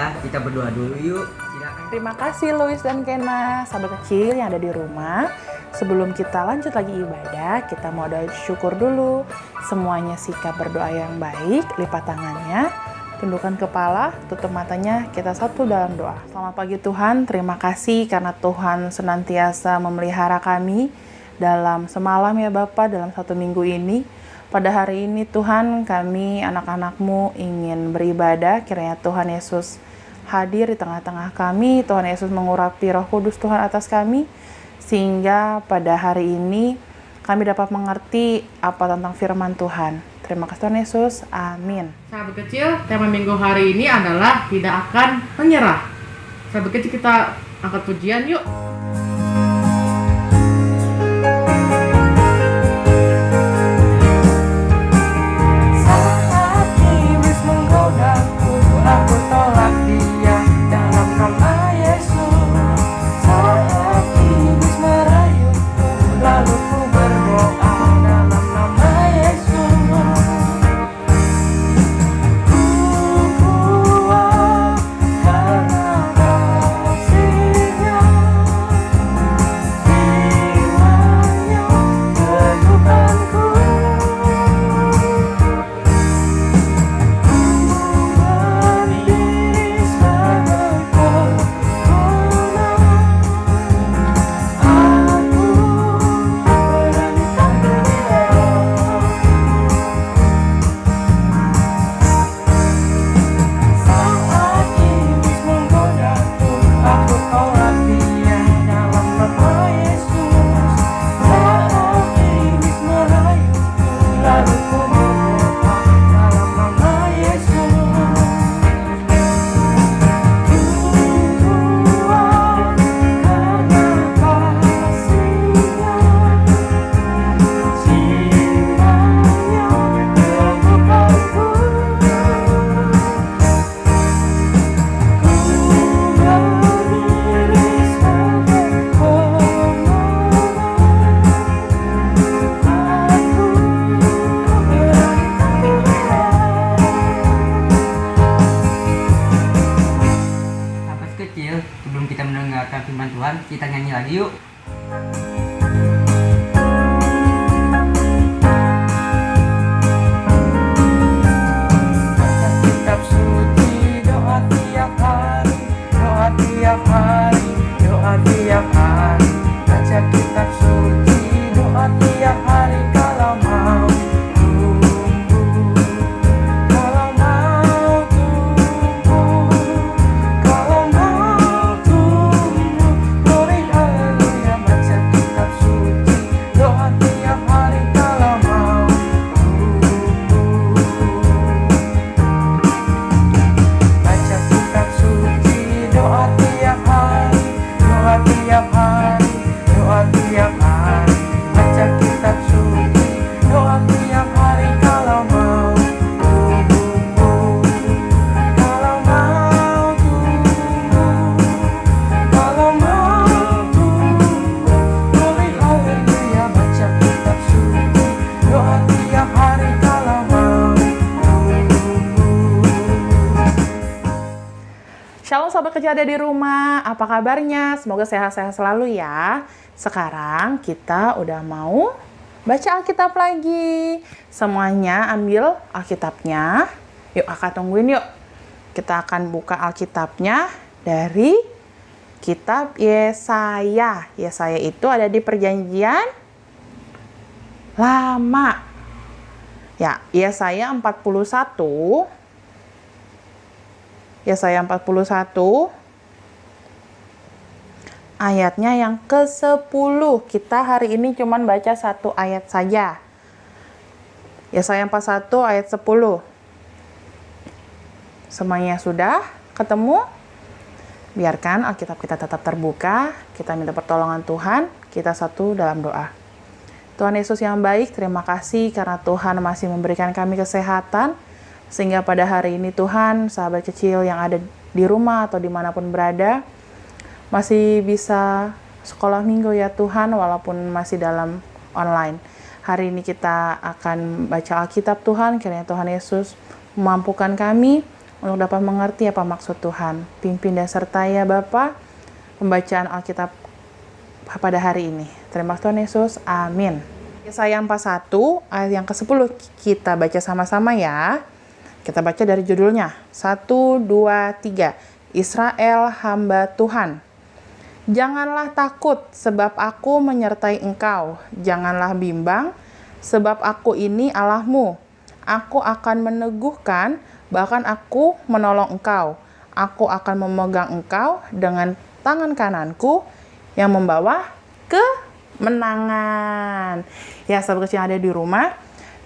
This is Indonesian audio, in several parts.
Udah, kita berdoa dulu yuk. Silakan. Terima kasih Louis dan Kena, sahabat kecil yang ada di rumah. Sebelum kita lanjut lagi ibadah, kita mau doa syukur dulu. Semuanya sikap berdoa yang baik, lipat tangannya, tundukkan kepala, tutup matanya, kita satu dalam doa. Selamat pagi Tuhan, terima kasih karena Tuhan senantiasa memelihara kami dalam semalam ya Bapak, dalam satu minggu ini. Pada hari ini Tuhan, kami anak-anak-Mu ingin beribadah, kiranya Tuhan Yesus hadir di tengah-tengah kami, Tuhan Yesus mengurapi Roh Kudus Tuhan atas kami, sehingga pada hari ini kami dapat mengerti apa tentang firman Tuhan. Terima kasih Tuhan Yesus, amin. Sahabat kecil, tema minggu hari ini adalah tidak akan menyerah. Sahabat kecil, kita angkat pujian yuk. Saat iblis menggodaku, aku tolak dia dalam nama Yesus. Saat iblis merayuku, lalu ku berdoa dalam nama Yesus. Ku kuat karena kasih-Nya, firman-Nya teguhkanku. Berdiri sebagai pemenang, aku beranikan dia. Saat iblis menggodaku, aku tolak dia dalam nama Yesus. Saat iblis merayuku, lalu ku berdoa dalam nama Yesus. Ku kuat karena kasih-Nya, cintanya teguhkanku. Berdiri sebagai pemenang, aku beranikan dia. Sahabat kecil, sebelum kita mendengarkan firman Tuhan, kita nyanyi lagi yuk. Baca kitab suci, doa tiap hari, doa tiap hari, doa tiap hari. Baca kitab suci, doa tiap hari kalau mau tumbuh, kalau mau tumbuh, kalau mau tumbuh. Glory haleluya. Baca kitab suci, doa tiap hari kalau mau tumbuh. Baca kitab suci, doa tiap hari, doa tiap hari, doa tiap hari. Baca kitab suci, doa tiap hari kalau mau tumbuh, kalau mau tumbuh, kalau mau tumbuh. Glory haleluya. Baca kitab suci, doa tiap hari kalau mau tumbuh. Shalom sahabat kecil ada di rumah, apa kabarnya? Semoga sehat-sehat selalu ya. Sekarang kita udah mau baca Alkitab lagi. Semuanya ambil Alkitabnya. Yuk kakak tungguin yuk. Kita akan buka Alkitabnya dari kitab Yesaya. Yesaya itu ada di perjanjian lama. Ya, Yesaya 41. Yesaya 41 ayatnya yang ke-10. Kita hari ini cuman baca satu ayat saja. Yesaya 41 ayat 10. Semuanya sudah ketemu? Biarkan Alkitab kita tetap terbuka. Kita minta pertolongan Tuhan. Kita satu dalam doa. Tuhan Yesus yang baik, terima kasih karena Tuhan masih memberikan kami kesehatan. Sehingga pada hari ini Tuhan, sahabat kecil yang ada di rumah atau dimanapun berada, masih bisa sekolah minggu ya Tuhan, walaupun masih dalam online. Hari ini kita akan baca Alkitab Tuhan, kiranya Tuhan Yesus memampukan kami untuk dapat mengerti apa maksud Tuhan. Pimpin dan sertai ya Bapa pembacaan Alkitab pada hari ini. Terima kasih Tuhan Yesus. Amin. Yesaya 41 ayat yang ke-10 kita baca sama-sama ya. Kita baca dari judulnya. 1, 2, 3. Israel hamba Tuhan. Janganlah takut sebab aku menyertai engkau. Janganlah bimbang sebab aku ini Allahmu. Aku akan meneguhkan, bahkan aku menolong engkau. Aku akan memegang engkau dengan tangan kananku yang membawa kemenangan. Ya, sahabat kecil yang ada di rumah,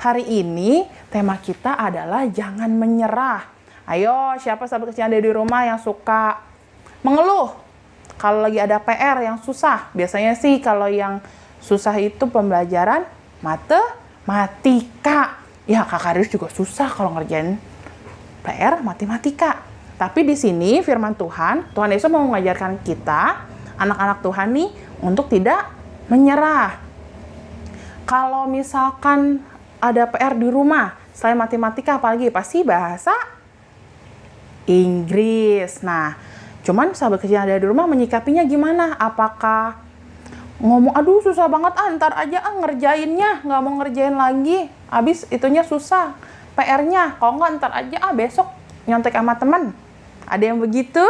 hari ini tema kita adalah jangan menyerah. Ayo, siapa sahabat kecil yang ada di rumah yang suka mengeluh? Kalau lagi ada PR yang susah, biasanya sih kalau yang susah itu pembelajaran matematika. Ya, Kak Rius juga susah kalau ngerjain PR matematika. Tapi di sini firman Tuhan Yesus mau mengajarkan kita, anak-anak Tuhan nih, untuk tidak menyerah. Kalau misalkan ada PR di rumah, selain matematika apalagi, pasti bahasa Inggris. Nah, cuman sahabat kecil yang ada di rumah menyikapinya gimana? Apakah ngomong, aduh susah banget, ntar aja ngerjainnya, nggak mau ngerjain lagi, abis itunya susah, PR-nya, kalau nggak ntar aja, besok nyontek sama teman. Ada yang begitu?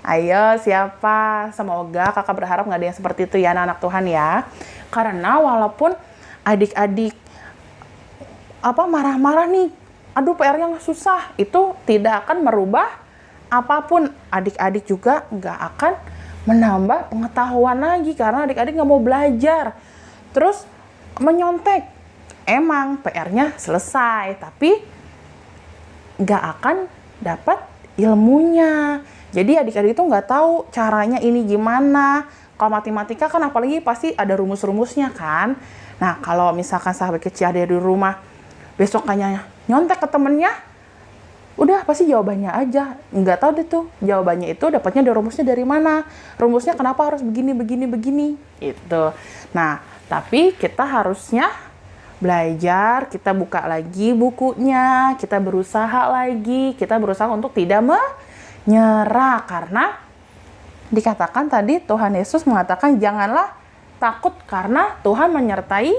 Ayo, siapa? Semoga kakak berharap nggak ada yang seperti itu ya anak-anak Tuhan ya. Karena walaupun adik-adik marah-marah nih, aduh PR-nya susah, itu tidak akan merubah apapun. Adik-adik juga nggak akan menambah pengetahuan lagi karena adik-adik nggak mau belajar. Terus menyontek, emang PR-nya selesai, tapi nggak akan dapat ilmunya. Jadi adik-adik itu nggak tahu caranya ini gimana. Kalau matematika kan apalagi pasti ada rumus-rumusnya kan. Nah, kalau misalkan sahabat kecil ada di rumah, besokannya nyontek ke temennya, udah pasti jawabannya aja. Nggak tahu deh tuh jawabannya itu dapatnya dari rumusnya dari mana. Rumusnya kenapa harus begini. Itu. Nah, tapi kita harusnya belajar, kita buka lagi bukunya, kita berusaha untuk tidak menyerah. Karena dikatakan tadi Tuhan Yesus mengatakan janganlah takut karena Tuhan menyertai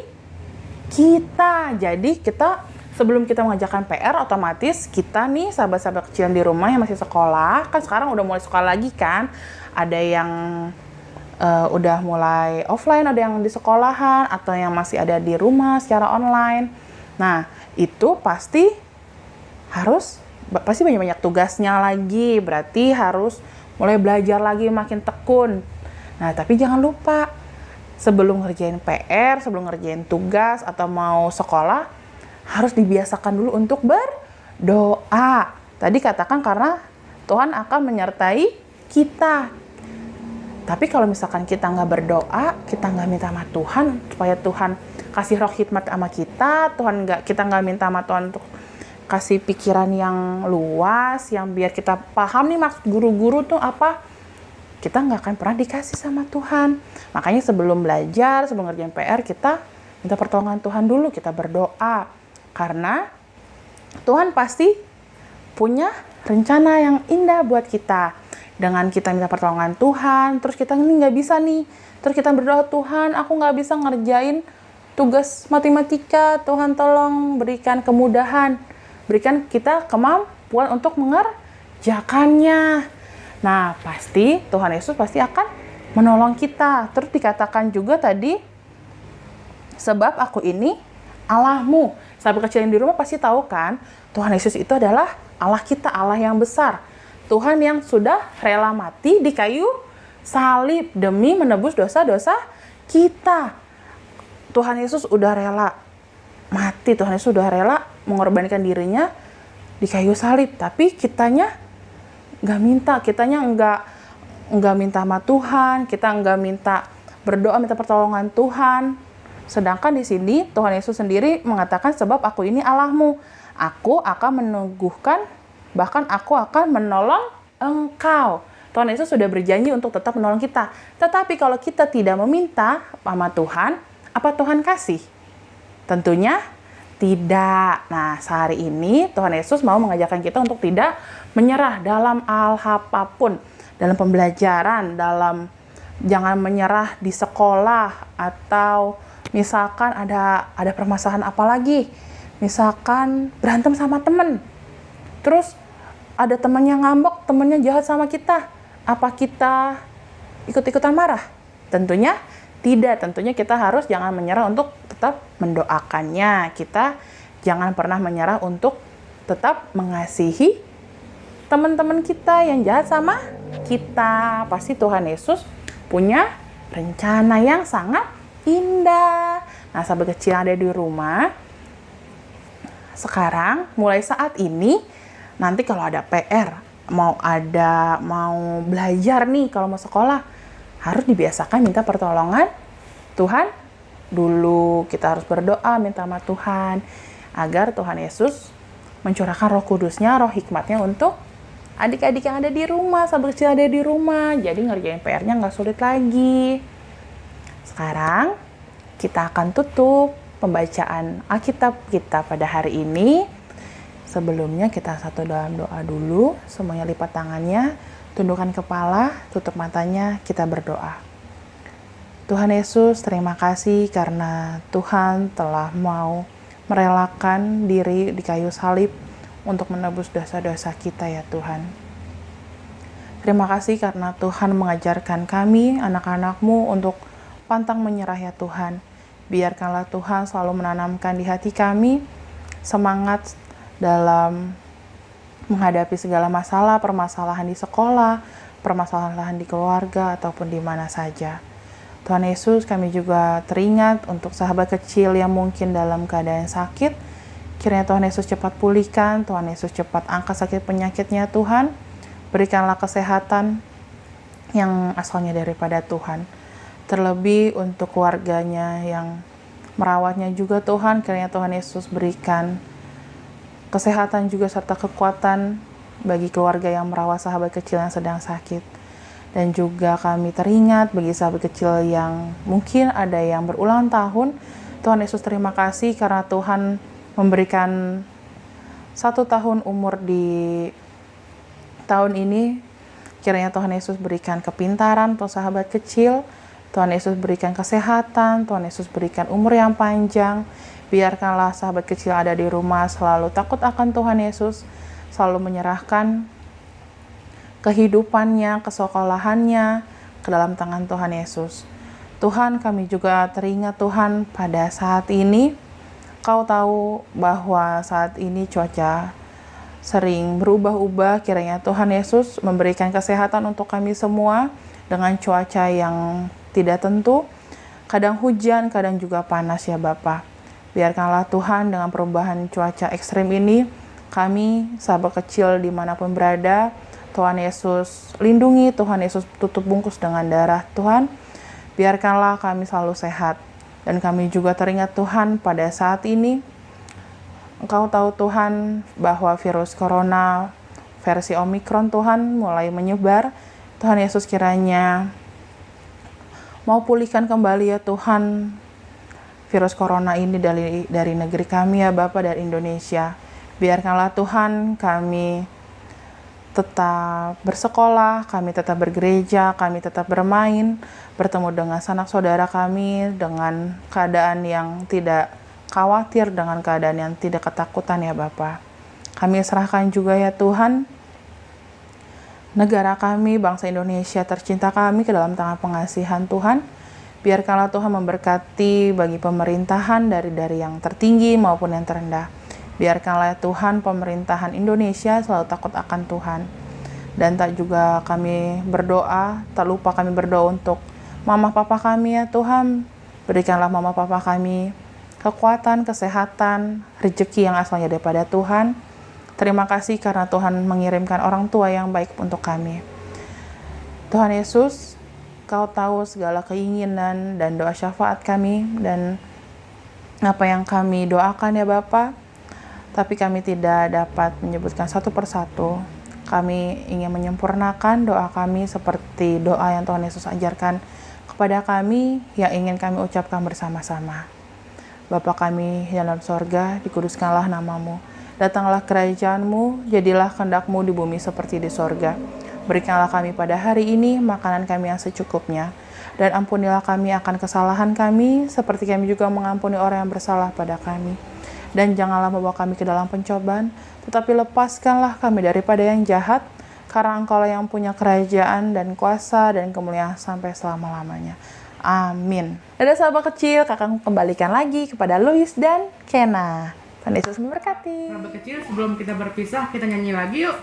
kita. Jadi kita sebelum kita mengerjakan PR, otomatis kita nih sahabat-sahabat kecil di rumah yang masih sekolah, kan sekarang udah mulai sekolah lagi kan, ada yang udah mulai offline, ada yang di sekolahan, atau yang masih ada di rumah secara online. Nah, itu pasti banyak-banyak tugasnya lagi, berarti harus mulai belajar lagi makin tekun. Nah, tapi jangan lupa, sebelum ngerjain PR, sebelum ngerjain tugas, atau mau sekolah, harus dibiasakan dulu untuk berdoa. Tadi katakan karena Tuhan akan menyertai kita. Tapi kalau misalkan kita nggak berdoa, kita nggak minta sama Tuhan supaya Tuhan kasih roh hikmat sama kita, kita nggak minta sama Tuhan untuk kasih pikiran yang luas, yang biar kita paham nih maksud guru-guru tuh apa, kita nggak akan pernah dikasih sama Tuhan. Makanya sebelum belajar, sebelum ngerjain PR, kita minta pertolongan Tuhan dulu, kita berdoa. Karena Tuhan pasti punya rencana yang indah buat kita. Dengan kita minta pertolongan Tuhan, terus kita ini nggak bisa nih. Terus kita berdoa, Tuhan, aku nggak bisa ngerjain tugas matematika. Tuhan tolong berikan kemudahan. Berikan kita kemampuan untuk mengerjakannya. Nah, pasti Tuhan Yesus pasti akan menolong kita. Terus dikatakan juga tadi, sebab aku ini Allahmu. Sahabat kecil yang di rumah pasti tahu kan, Tuhan Yesus itu adalah Allah kita, Allah yang besar. Tuhan yang sudah rela mati di kayu salib demi menebus dosa-dosa kita. Tuhan Yesus udah rela mati, Tuhan Yesus udah rela mengorbankan dirinya di kayu salib. Tapi kitanya nggak minta, kitanya nggak minta sama Tuhan, kita nggak minta berdoa, minta pertolongan Tuhan. Sedangkan di sini Tuhan Yesus sendiri mengatakan, sebab aku ini Allahmu, aku akan meneguhkan, bahkan aku akan menolong engkau. Tuhan Yesus sudah berjanji untuk tetap menolong kita. Tetapi kalau kita tidak meminta sama Tuhan, apa Tuhan kasih? Tentunya Tidak. Nah, sehari ini Tuhan Yesus mau mengajarkan kita untuk tidak menyerah dalam hal apapun, dalam pembelajaran, jangan menyerah di sekolah, atau misalkan ada permasalahan apa lagi, misalkan berantem sama temen, terus ada temannya ngambek, temannya jahat sama kita, apa kita ikut-ikutan marah? Tentunya tidak. Tentunya kita harus jangan menyerah untuk tetap mendoakannya. Kita jangan pernah menyerah untuk tetap mengasihi teman-teman kita yang jahat sama kita. Pasti Tuhan Yesus punya rencana yang sangat indah. Nah, sahabat kecil yang ada di rumah, sekarang mulai saat ini, nanti kalau ada PR, mau belajar nih, kalau mau sekolah, harus dibiasakan minta pertolongan Tuhan dulu. Kita harus berdoa, minta sama Tuhan, agar Tuhan Yesus mencurahkan Roh Kudusnya, Roh hikmatnya untuk adik-adik yang ada di rumah, sahabat kecil yang ada di rumah. Jadi ngerjain PR-nya nggak sulit lagi. Sekarang kita akan tutup pembacaan Alkitab kita pada hari ini. Sebelumnya kita satu dalam doa dulu. Semuanya lipat tangannya, tundukkan kepala, tutup matanya, kita berdoa. Tuhan Yesus, terima kasih karena Tuhan telah mau merelakan diri di kayu salib untuk menebus dosa-dosa kita ya Tuhan. Terima kasih karena Tuhan mengajarkan kami, anak-anak-Mu, untuk pantang menyerah ya Tuhan. Biarkanlah Tuhan selalu menanamkan di hati kami semangat dalam menghadapi segala masalah, permasalahan di sekolah, permasalahan di keluarga, ataupun di mana saja. Tuhan Yesus, kami juga teringat untuk sahabat kecil yang mungkin dalam keadaan sakit. Kiranya Tuhan Yesus cepat pulihkan, Tuhan Yesus cepat angkat sakit penyakitnya Tuhan. Berikanlah kesehatan yang asalnya daripada Tuhan. Terlebih untuk keluarganya yang merawatnya juga Tuhan, kiranya Tuhan Yesus berikan kesehatan juga serta kekuatan bagi keluarga yang merawat sahabat kecil yang sedang sakit. Dan juga kami teringat bagi sahabat kecil yang mungkin ada yang berulang tahun. Tuhan Yesus, terima kasih karena Tuhan memberikan 1 tahun umur di tahun ini. Kiranya Tuhan Yesus berikan kepintaran untuk sahabat kecil. Tuhan Yesus berikan kesehatan. Tuhan Yesus berikan umur yang panjang. Biarkanlah sahabat kecil ada di rumah selalu takut akan Tuhan Yesus, selalu menyerahkan kehidupannya, kesekolahannya ke dalam tangan Tuhan Yesus. Tuhan, kami juga teringat Tuhan pada saat ini, Kau tahu bahwa saat ini cuaca sering berubah-ubah. Kiranya Tuhan Yesus memberikan kesehatan untuk kami semua dengan cuaca yang tidak tentu. Kadang hujan, kadang juga panas ya Bapa. Biarkanlah Tuhan dengan perubahan cuaca ekstrim ini, kami sahabat kecil dimanapun berada, Tuhan Yesus lindungi, Tuhan Yesus tutup bungkus dengan darah Tuhan. Biarkanlah kami selalu sehat. Dan kami juga teringat Tuhan pada saat ini, Engkau tahu Tuhan bahwa virus corona versi Omikron Tuhan mulai menyebar. Tuhan Yesus kiranya mau pulihkan kembali ya Tuhan virus corona ini dari negeri kami ya Bapa, dari Indonesia. Biarkanlah Tuhan kami tetap bersekolah, kami tetap bergereja, kami tetap bermain, bertemu dengan sanak saudara kami dengan keadaan yang tidak khawatir, dengan keadaan yang tidak ketakutan ya Bapa. Kami serahkan juga ya Tuhan negara kami, bangsa Indonesia tercinta kami ke dalam tangan pengasihan Tuhan. Biarkanlah Tuhan memberkati bagi pemerintahan dari yang tertinggi maupun yang terendah. Biarkanlah Tuhan pemerintahan Indonesia selalu takut akan Tuhan. Dan tak juga kami berdoa, tak lupa kami berdoa untuk mama papa kami ya Tuhan. Berikanlah mama papa kami kekuatan, kesehatan, rezeki yang asalnya daripada Tuhan. Terima kasih karena Tuhan mengirimkan orang tua yang baik untuk kami. Tuhan Yesus, Kau tahu segala keinginan dan doa syafaat kami dan apa yang kami doakan ya Bapa. Tapi kami tidak dapat menyebutkan satu persatu. Kami ingin menyempurnakan doa kami seperti doa yang Tuhan Yesus ajarkan kepada kami yang ingin kami ucapkan bersama-sama. Bapa kami di dalam sorga, dikuduskanlah namamu. Datanglah kerajaan-Mu, jadilah kehendak-Mu di bumi seperti di sorga. Berikanlah kami pada hari ini makanan kami yang secukupnya. Dan ampunilah kami akan kesalahan kami, seperti kami juga mengampuni orang yang bersalah pada kami. Dan janganlah membawa kami ke dalam pencobaan, tetapi lepaskanlah kami daripada yang jahat, karena Engkau lah yang punya kerajaan dan kuasa dan kemuliaan sampai selama-lamanya. Amin. Dadah sahabat kecil, kakak kembalikan lagi kepada Louis dan Kena. Tuhan Yesus memberkati. Sahabat kecil, sebelum kita berpisah, kita nyanyi lagi yuk.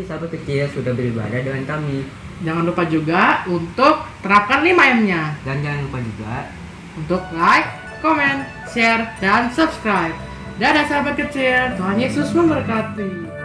Sahabat kecil sudah beribadah dengan kami. Jangan lupa juga untuk terapkan 5M-nya. Dan jangan lupa juga Untuk like, comment, share, dan subscribe. Dadah sahabat kecil, Tuhan Yesus memberkati.